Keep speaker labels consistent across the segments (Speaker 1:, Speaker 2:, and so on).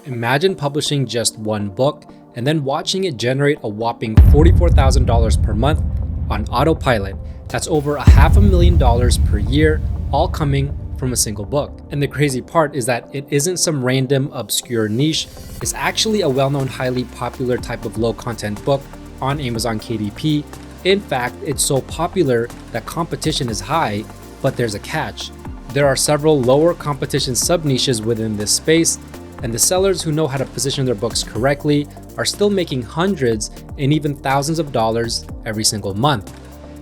Speaker 1: Imagine publishing just one book and then watching it generate a whopping $44,000 per month on autopilot. That's over $500,000 per year, all coming from a single book. And the crazy part is that it isn't some random obscure niche. It's actually a well-known, highly popular type of low-content book on Amazon KDP. In fact, it's so popular that competition is high, but there's a catch. There are several lower competition sub-niches within this space, and the sellers who know how to position their books correctly are still making hundreds and even thousands of dollars every single month.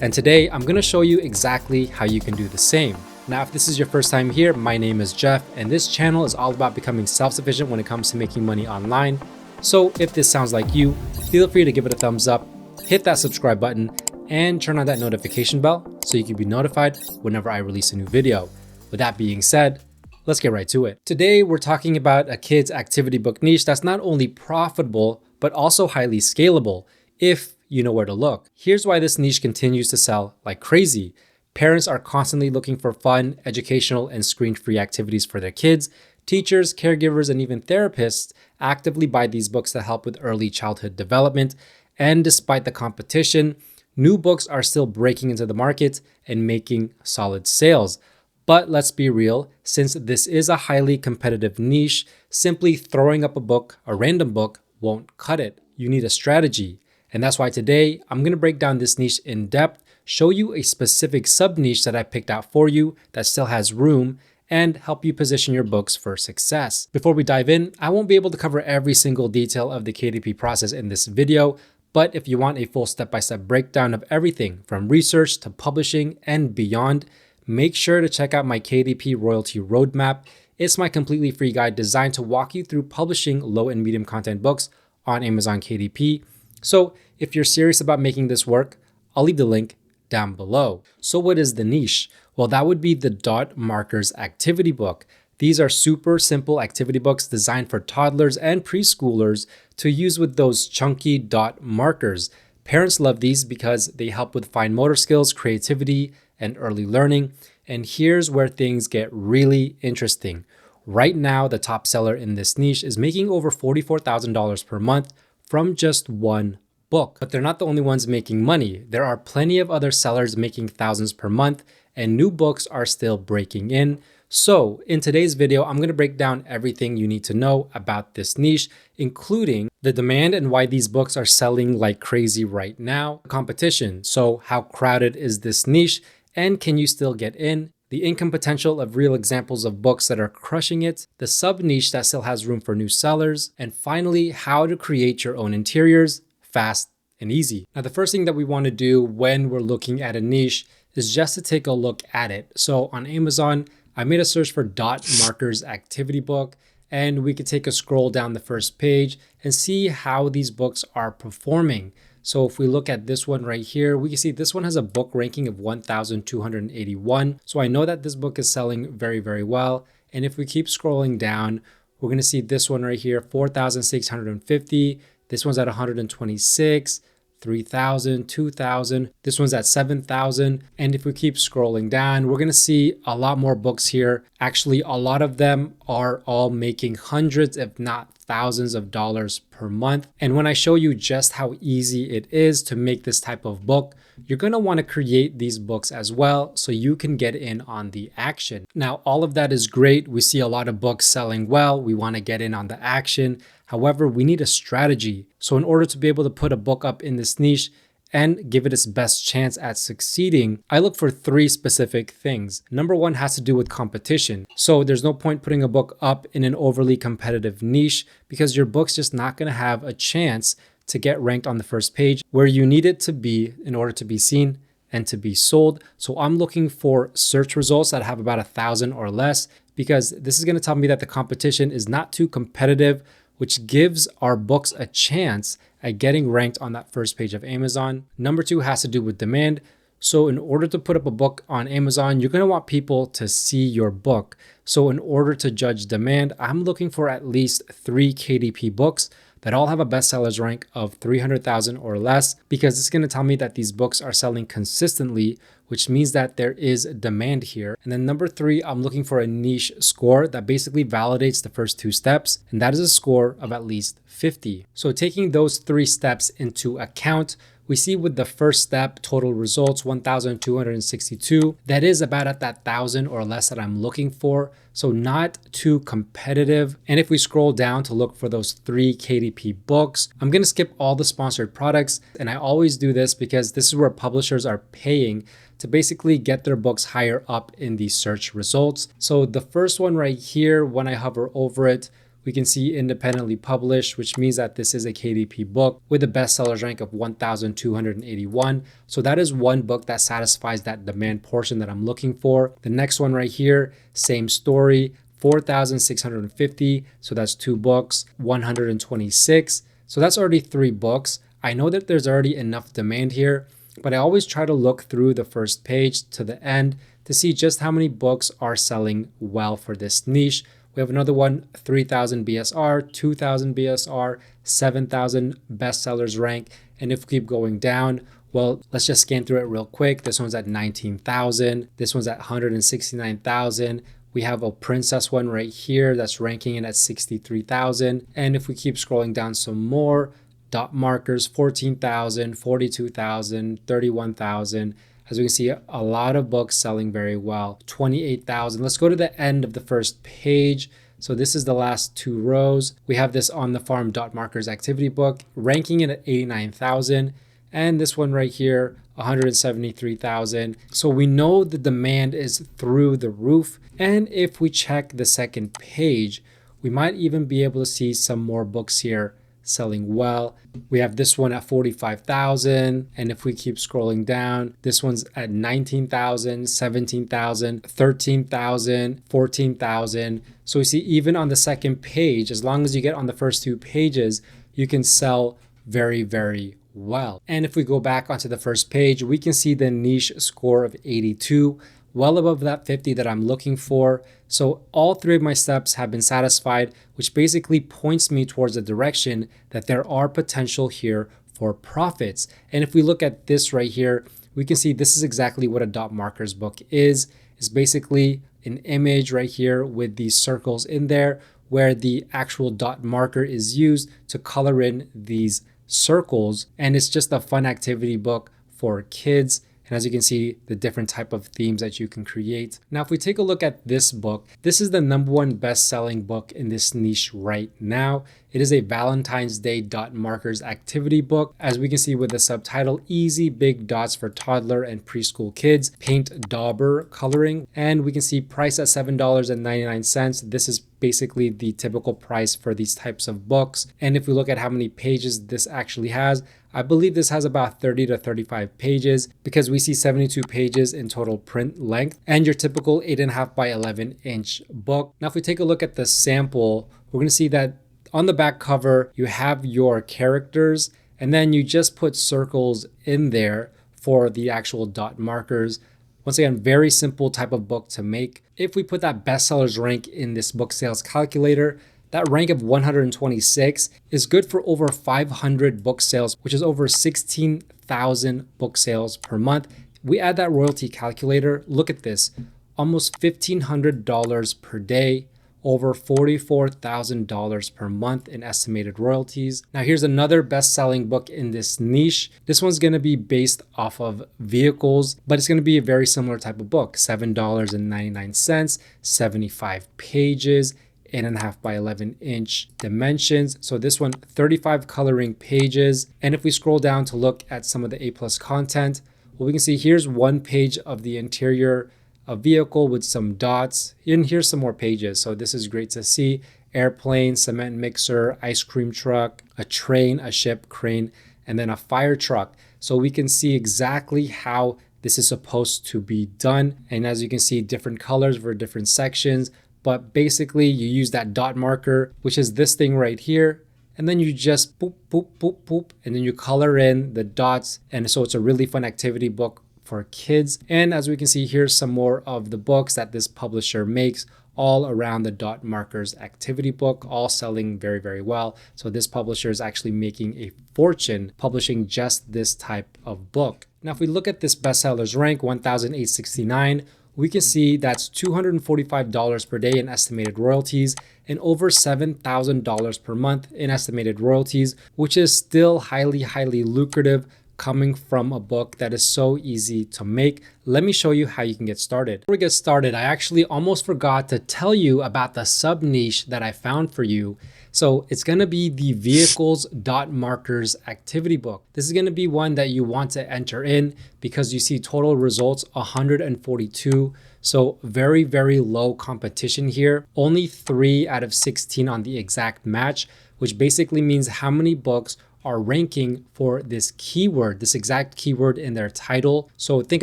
Speaker 1: And today, I'm going to show you exactly how you can do the same. Now, if this is your first time here, my name is Jeff, and this channel is all about becoming self-sufficient when it comes to making money online. So if this sounds like you, feel free to give it a thumbs up, hit that subscribe button, and turn on that notification bell so you can be notified whenever I release a new video. With that being said, let's get right to it. Today, we're talking about a kids activity book niche that's not only profitable, but also highly scalable if you know where to look. Here's why this niche continues to sell like crazy. Parents are constantly looking for fun, educational, and screen-free activities for their kids. Teachers, caregivers, and even therapists actively buy these books that help with early childhood development. And despite the competition, new books are still breaking into the market and making solid sales. But let's be real, since this is a highly competitive niche, simply throwing up a book, a random book, won't cut it. You need a strategy. And that's why today, I'm going to break down this niche in depth, show you a specific sub-niche that I picked out for you that still has room, and help you position your books for success. Before we dive in, I won't be able to cover every single detail of the KDP process in this video, but if you want a full step-by-step breakdown of everything from research to publishing and beyond, make sure to check out my KDP Royalty Roadmap. It's my completely free guide designed to walk you through publishing low and medium content books on Amazon KDP. So if you're serious about making this work, I'll leave the link down below. So what is the niche? Well, that would be the Dot Markers activity book. These are super simple activity books designed for toddlers and preschoolers to use with those chunky dot markers. Parents love these because they help with fine motor skills, creativity, and early learning. And here's where things get really interesting. Right now, the top seller in this niche is making over $44,000 per month from just one book. But they're not the only ones making money. There are plenty of other sellers making thousands per month, and new books are still breaking in. So in today's video, I'm going to break down everything you need to know about this niche, including the demand and why these books are selling like crazy right now, competition, so how crowded is this niche, and can you still get in, the income potential of real examples of books that are crushing it, the sub-niche that still has room for new sellers, and finally, how to create your own interiors fast and easy. Now, the first thing that we want to do when we're looking at a niche is just to take a look at it. So on Amazon, I made a search for Dot Markers activity book, and we could take a scroll down the first page and see how these books are performing. So if we look at this one right here, we can see this one has a book ranking of 1,281. So I know that this book is selling very, very well. And if we keep scrolling down, we're going to see this one right here, 4,650. This one's at 126, 3,000, 2,000. This one's at 7,000. And if we keep scrolling down, we're going to see a lot more books here. Actually, a lot of them are all making hundreds, if not thousands of dollars per month. And when I show you just how easy it is to make this type of book, you're going to want to create these books as well so you can get in on the action. Now, all of that is great. We see a lot of books selling well. We want to get in on the action. However, we need a strategy. So in order to be able to put a book up in this niche and give it its best chance at succeeding, I look for three specific things. Number one has to do with competition. So there's no point putting a book up in an overly competitive niche because your book's just not going to have a chance to get ranked on the first page where you need it to be in order to be seen and to be sold. So I'm looking for search results that have about 1,000 or less because this is going to tell me that the competition is not too competitive, which gives our books a chance at getting ranked on that first page of Amazon. Number two has to do with demand. So in order to put up a book on Amazon, you're going to want people to see your book. So in order to judge demand, I'm looking for at least 3 KDP books that all have a bestsellers rank of 300,000 or less, because it's going to tell me that these books are selling consistently, which means that there is demand here. And then number 3, I'm looking for a niche score that basically validates the first 2 steps, and that is a score of at least 50. So taking those 3 steps into account, we see with the first step, total results 1,262. That is about at that 1,000 or less that I'm looking for. So not too competitive. And if we scroll down to look for those 3 KDP books, I'm going to skip all the sponsored products. And I always do this because this is where publishers are paying to basically get their books higher up in the search results. So the first one right here, when I hover over it, we can see independently published, which means that this is a KDP book with a bestsellers rank of 1,281. So that is one book that satisfies that demand portion that I'm looking for. The next one right here, same story, 4,650. So that's 2 books, 126. So that's already 3 books. I know that there's already enough demand here, but I always try to look through the first page to the end to see just how many books are selling well for this niche. We have another one, 3,000 BSR, 2,000 BSR, 7,000 bestsellers rank. And if we keep going down, well, let's just scan through it real quick. This one's at 19,000. This one's at 169,000. We have a princess one right here that's ranking in at 63,000. And if we keep scrolling down some more, dot markers, 14,000, 42,000, 31,000. As we can see, a lot of books selling very well, 28,000. Let's go to the end of the first page. So this is the last 2 rows. We have this On the Farm dot markers activity book ranking it at 89,000. And this one right here, 173,000. So we know the demand is through the roof. And if we check the second page, we might even be able to see some more books here selling well. We have this one at 45,000. And if we keep scrolling down, this one's at 19,000, 17,000, 13,000, 14,000. So we see even on the second page, as long as you get on the first 2 pages, you can sell very, very well. And if we go back onto the first page, we can see the niche score of 82, well above that 50 that I'm looking for. So all 3 of my steps have been satisfied, which basically points me towards the direction that there are potential here for profits. And if we look at this right here, we can see this is exactly what a dot markers book is. It's basically an image right here with these circles in there where the actual dot marker is used to color in these circles. And it's just a fun activity book for kids. And as you can see, the different type of themes that you can create. Now, if we take a look at this book, this is the #1 best-selling book in this niche right now. It is a Valentine's Day dot markers activity book. As we can see with the subtitle, Easy Big Dots for Toddler and Preschool Kids, Paint Dauber Coloring. And we can see price at $7.99. This is basically the typical price for these types of books. And if we look at how many pages this actually has, I believe this has about 30 to 35 pages because we see 72 pages in total print length and your typical 8.5 by 11 inch book. Now, if we take a look at the sample, we're going to see that on the back cover, you have your characters and then you just put circles in there for the actual dot markers. Once again, very simple type of book to make. If we put that bestsellers rank in this book sales calculator, that rank of 126 is good for over 500 book sales, which is over 16,000 book sales per month. We add that royalty calculator. Look at this, almost $1,500 per day, over $44,000 per month in estimated royalties. Now here's another best-selling book in this niche. This one's gonna be based off of vehicles, but it's gonna be a very similar type of book, $7.99, 75 pages, 8.5 by 11 inch dimensions. So this one, 35 coloring pages. And if we scroll down to look at some of the A+ content, well, we can see here's one page of the interior, a vehicle with some dots. And here's some more pages. So this is great to see. Airplane, cement mixer, ice cream truck, a train, a ship, crane, and then a fire truck. So we can see exactly how this is supposed to be done. And as you can see, different colors for different sections. But basically you use that dot marker, which is this thing right here. And then you just boop, boop, boop, boop. And then you color in the dots. And so it's a really fun activity book for kids. And as we can see, here's some more of the books that this publisher makes, all around the dot markers activity book, all selling very, very well. So this publisher is actually making a fortune publishing just this type of book. Now, if we look at this bestsellers rank, 1,869, we can see that's $245 per day in estimated royalties and over $7,000 per month in estimated royalties, which is still highly, highly lucrative coming from a book that is so easy to make. Let me show you how you can get started. Before we get started, I actually almost forgot to tell you about the sub niche that I found for you. So it's going to be the vehicles dot markers activity book. This is going to be one that you want to enter in because you see total results 142. So very, very low competition here. Only 3 out of 16 on the exact match, which basically means how many books are ranking for this keyword, this exact keyword in their title. So think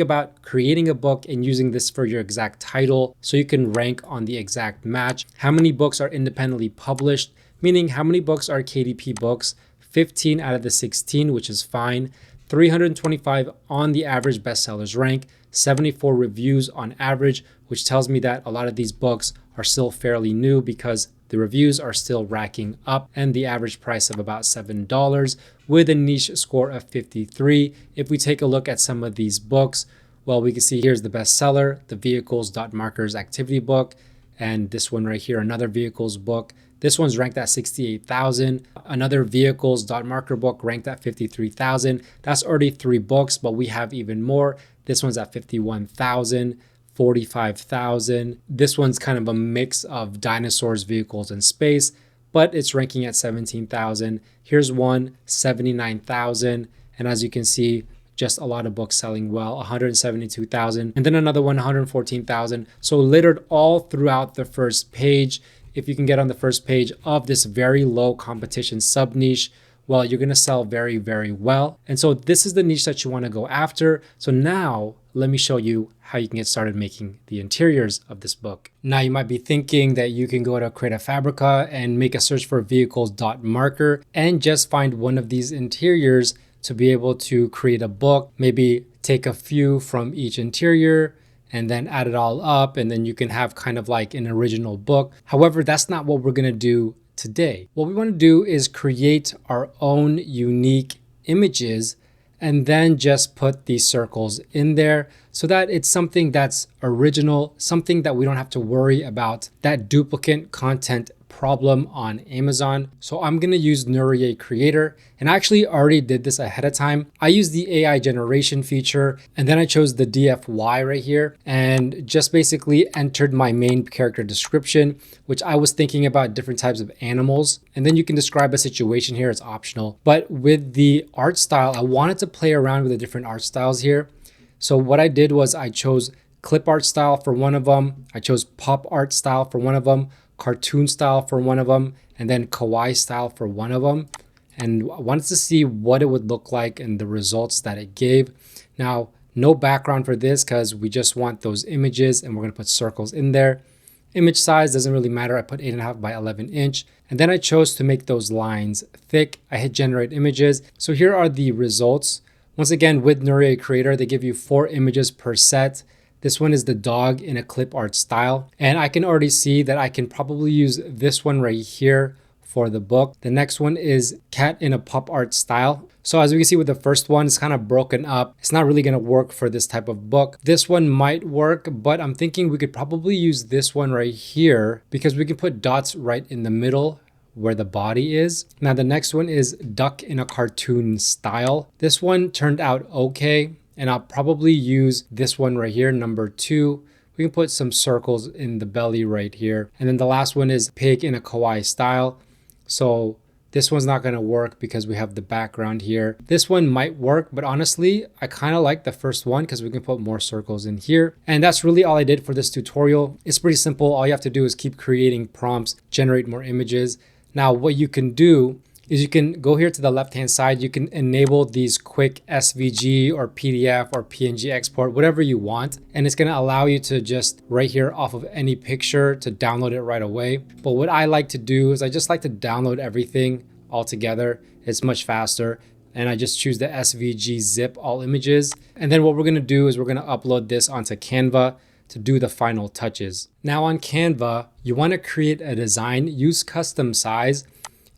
Speaker 1: about creating a book and using this for your exact title so you can rank on the exact match. How many books are independently published, meaning how many books are KDP books? 15 out of the 16, which is fine. 325 on the average bestsellers rank, 74 reviews on average, which tells me that a lot of these books are still fairly new because the reviews are still racking up, and the average price of about $7 with a niche score of 53. If we take a look at some of these books, well, we can see here's the bestseller, the vehicles dot markers activity book, and this one right here, another vehicles book. This one's ranked at 68,000. Another vehicles dot marker book ranked at 53,000. That's already 3 books, but we have even more. This one's at 51,000. 45,000. This one's kind of a mix of dinosaurs, vehicles, and space, but it's ranking at 17,000. Here's one, 79,000. And as you can see, just a lot of books selling well, 172,000. And then another one, 114,000. So littered all throughout the first page. If you can get on the first page of this very low competition sub niche, well, you're gonna sell very, very well. And so this is the niche that you wanna go after. So now let me show you how you can get started making the interiors of this book. Now you might be thinking that you can go to Creative Fabrica and make a search for vehicles dot marker and just find one of these interiors to be able to create a book, maybe take a few from each interior and then add it all up, and then you can have kind of like an original book. However, that's not what we're gonna do today. What we want to do is create our own unique images and then just put these circles in there so that it's something that's original, something that we don't have to worry about that duplicate content problem on Amazon. So I'm going to use Nurier Creator, and I actually already did this ahead of time. I used the AI generation feature, and then I chose the DFY right here and just basically entered my main character description, which I was thinking about different types of animals. And then you can describe a situation here, it's optional. But with the art style, I wanted to play around with the different art styles here. So what I did was I chose clip art style for one of them. I chose pop art style for one of them, cartoon style for one of them, and then kawaii style for one of them. And I wanted to see what it would look like and the results that it gave. Now, no background for this because we just want those images, and we're going to put circles in there. Image size doesn't really matter. I put 8.5 by 11 inch. And then I chose to make those lines thick. I hit generate images. So here are the results. Once again, with Nurier Creator, they give you 4 images per set. This one is the dog in a clip art style. And I can already see that I can probably use this one right here for the book. The next one is cat in a pop art style. So as we can see with the first one, it's kind of broken up. It's not really gonna work for this type of book. This one might work, but I'm thinking we could probably use this one right here because we can put dots right in the middle where the body is. Now the next one is duck in a cartoon style. This one turned out okay, and I'll probably use this one right here, number 2. We can put some circles in the belly right here. And then the last one is pig in a kawaii style. So this one's not gonna work because we have the background here. This one might work, but honestly, I kind of like the first one because we can put more circles in here. And that's really all I did for this tutorial. It's pretty simple. All you have to do is keep creating prompts, generate more images. Now, what you can do is you can go here to the left-hand side. You can enable these quick SVG or PDF or PNG export, whatever you want. And it's gonna allow you to just right here off of any picture to download it right away. But what I like to do is I just like to download everything all together. It's much faster. and I just choose the SVG zip all images. And then what we're gonna do is we're gonna upload this onto Canva to do the final touches. Now on Canva, you wanna create a design, use custom size,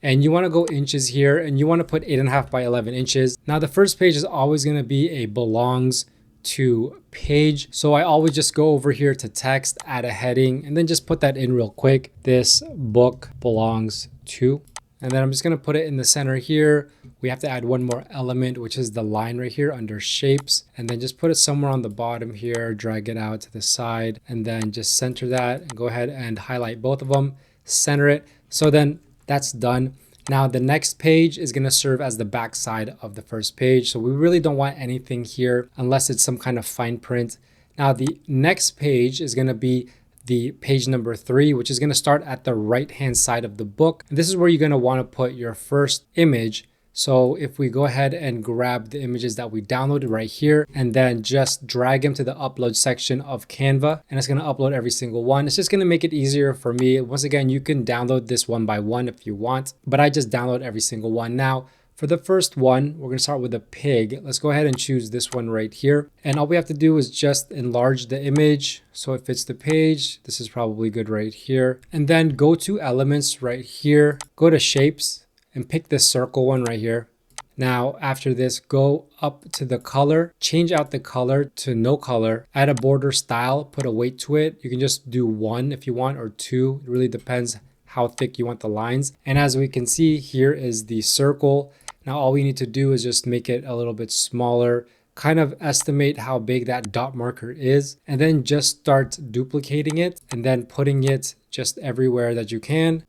Speaker 1: and you wanna go inches here, and you wanna put 8.5 by 11 inches. Now the first page is always gonna be a belongs to page. So I always just go over here to text, add a heading, and then just put that in real quick. This book belongs to, and then I'm just gonna put it in the center here. We have to add one more element, which is the line right here under shapes, and then just put it somewhere on the bottom here, drag it out to the side, and then just center that and go ahead and highlight both of them, center it. So then that's done. Now the next page is gonna serve as the back side of the first page. So we really don't want anything here unless it's some kind of fine print. Now the next page is gonna be the page number 3, which is gonna start at the right-hand side of the book. And this is where you're gonna wanna put your first image. So if we go ahead and grab the images that we downloaded right here and then just drag them to the upload section of Canva, and it's gonna upload every single one. It's just gonna make it easier for me. Once again, you can download this one by one if you want, but I just download every single one. Now, for the first one, we're gonna start with a pig. Let's go ahead and choose this one right here. And all we have to do is just enlarge the image so it fits the page. This is probably good right here. And then go to elements right here, go to shapes, and pick this circle one right here. Now, after this, go up to the color, change out the color to no color, add a border style, put a weight to it. You can just do 1 if you want, or 2. It really depends how thick you want the lines. And as we can see, here is the circle. Now, all we need to do is just make it a little bit smaller, kind of estimate how big that dot marker is, and then just start duplicating it and then putting it just everywhere that you can.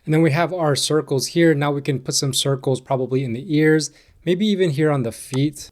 Speaker 1: And then we have our circles here. Now we can put some circles probably in the ears, maybe even here on the feet.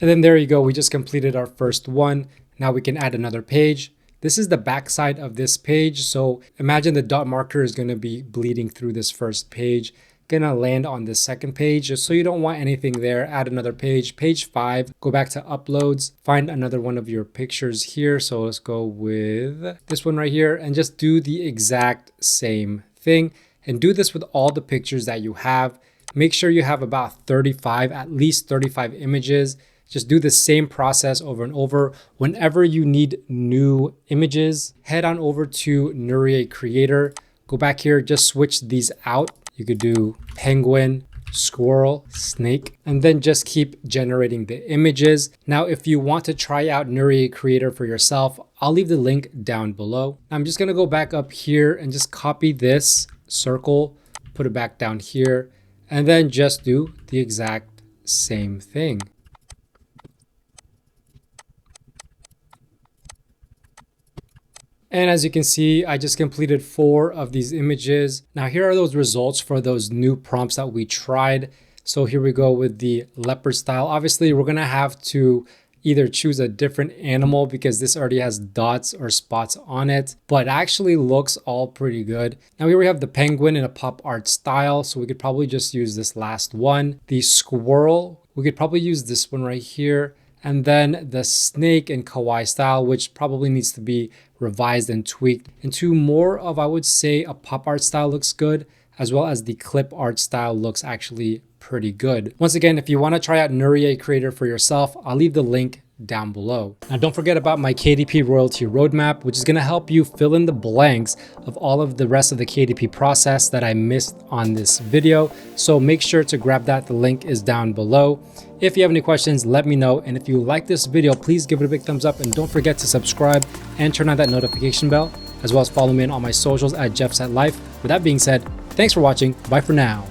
Speaker 1: And then there you go. We just completed our first one. Now we can add another page. This is the back side of this page. So imagine the dot marker is going to be bleeding through this first page, gonna land on the second page. Just so you don't want anything there, add another page, page 5, go back to uploads, find another one of your pictures here. So let's go with this one right here and just do the exact same thing, and do this with all the pictures that you have. Make sure you have about 35, at least 35 images. Just do the same process over and over. Whenever you need new images, head on over to Nurier Creator. Go back here, just switch these out. You could do penguin, squirrel, snake, and then just keep generating the images. Now, if you want to try out Nurier Creator for yourself, I'll leave the link down below. I'm just gonna go back up here and just copy this circle, put it back down here, and then just do the exact same thing. And as you can see, I just completed 4 of these images. Now here are those results for those new prompts that we tried. So here we go with the leopard style. Obviously, we're gonna have to either choose a different animal because this already has dots or spots on it, but actually looks all pretty good. Now here we have the penguin in a pop art style, so we could probably just use this last one. The squirrel, we could probably use this one right here. And then the snake in kawaii style, which probably needs to be revised and tweaked into more of, I would say, a pop art style looks good, as well as the clip art style looks actually pretty good. Once again, if you want to try out Nurier Creator for yourself, I'll leave the link down below. Now don't forget about my KDP royalty roadmap, which is going to help you fill in the blanks of all of the rest of the KDP process that I missed on this video. So make sure to grab that. The link is down below. If you have any questions, let me know. And if you like this video, please give it a big thumbs up and don't forget to subscribe and turn on that notification bell, as well as follow me on all my socials at JeffsAtLife. With that being said, thanks for watching. Bye for now.